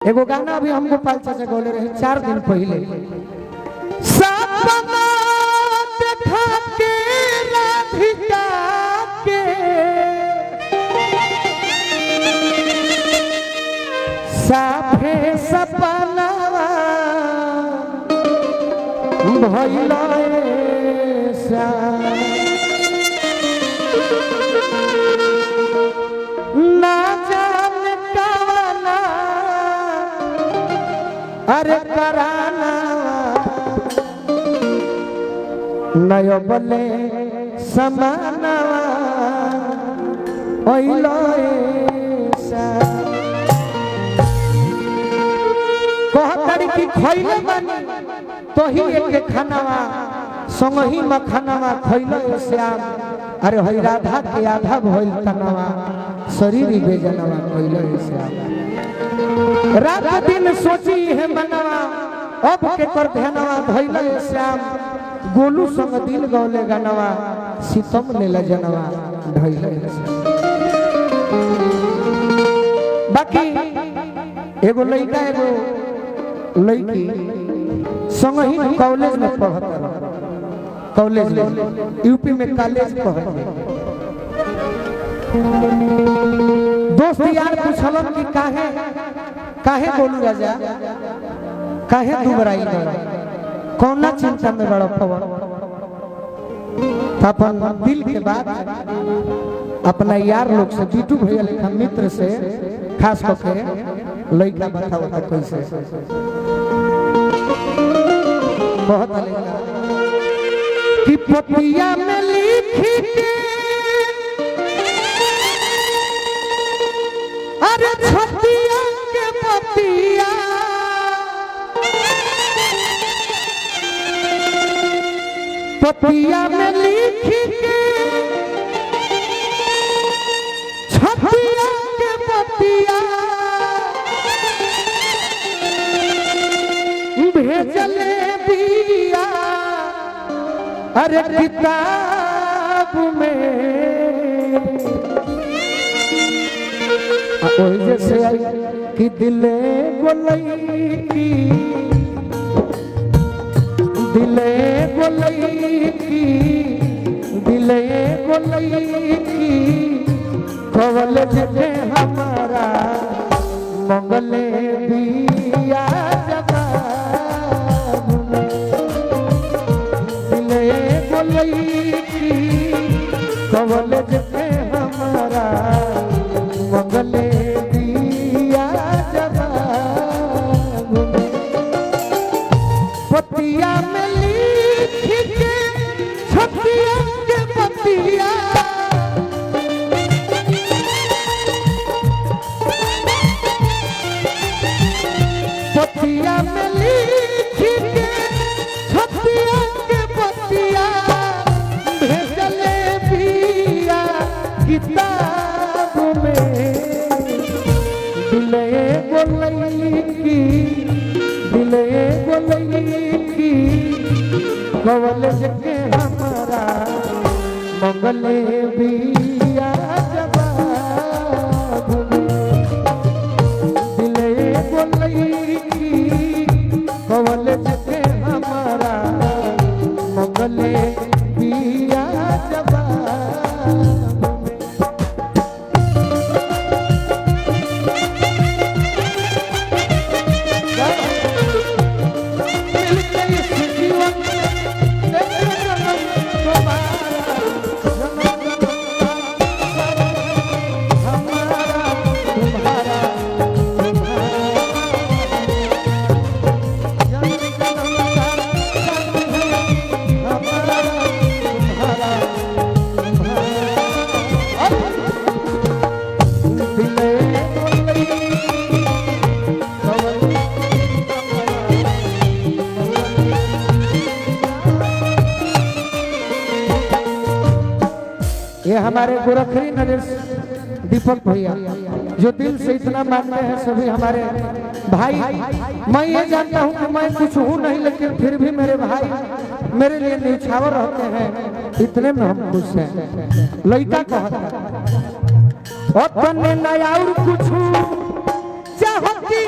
एगो गाना अभी हमको पाल चाचा गौले रहे 4 दिन पहले। सपना देखा के राधिका के साफे सपनावा भइला सा ना जाने कवना अरे कराना नयो बले समानवा ओइलो सा कहतड़ी की खइले बानी तोही एक खानावा संगही मखानावा खइलो श्याम अरे हई राधा के आधा भइल तनावा शरीर बेजनवा खइलो श्याम रात दिन सोची है मनवा अब के कर ध्यानवा धइलो श्याम गोलू संग दिल गौले गनवा सीतम ले लजनवा धइलो बाकी एगो लइका एगो लड़की संग ही कॉलेज में पढ़त कॉलेज में यूपी में कॉलेज पढ़त दोस्त यार पूछलन कि काहे काहे बोलू राजा काहे दुबराई कौना चिंता में बड़ा पवन अपन दिल के बात अपना यार लोग से जीतू भैया लिखा मित्र से खास करके लड़का बताओ कैसे बहुत अलग कि पपिया में लिखी के अरे छतिया के पपिया पपिया में लिखी के छतिया के पपिया भेजले दिया अरे किताब में जैसे आई कि दिले गोलई की दिले गोलई की दिले गोलई की कवल जगे हमारा मंगले दिया कवल जते हमारा मंगले दिया जवाब पतिया में लिख के छतिया के पतिया पतिया में लिख के छतिया के पतिया किताब में दिले गोलई की दिले गोलई की कवल जगे हमारा मंगले बिया जवाब दिले गोलई की कवल जगे हमारा मंगले बिया जवाब ये हमारे गोरखरी नरेश दीपक भैया जो दिल से इतना मानते हैं सभी हमारे भाई। मैं ये जानता हूँ कि मैं कुछ हूँ नहीं लेकिन फिर भी मेरे भाई मेरे लिए न्यौछावर रहते हैं, इतने में हम खुश हैं। लड़का कहता अपने नया और कुछ चाहती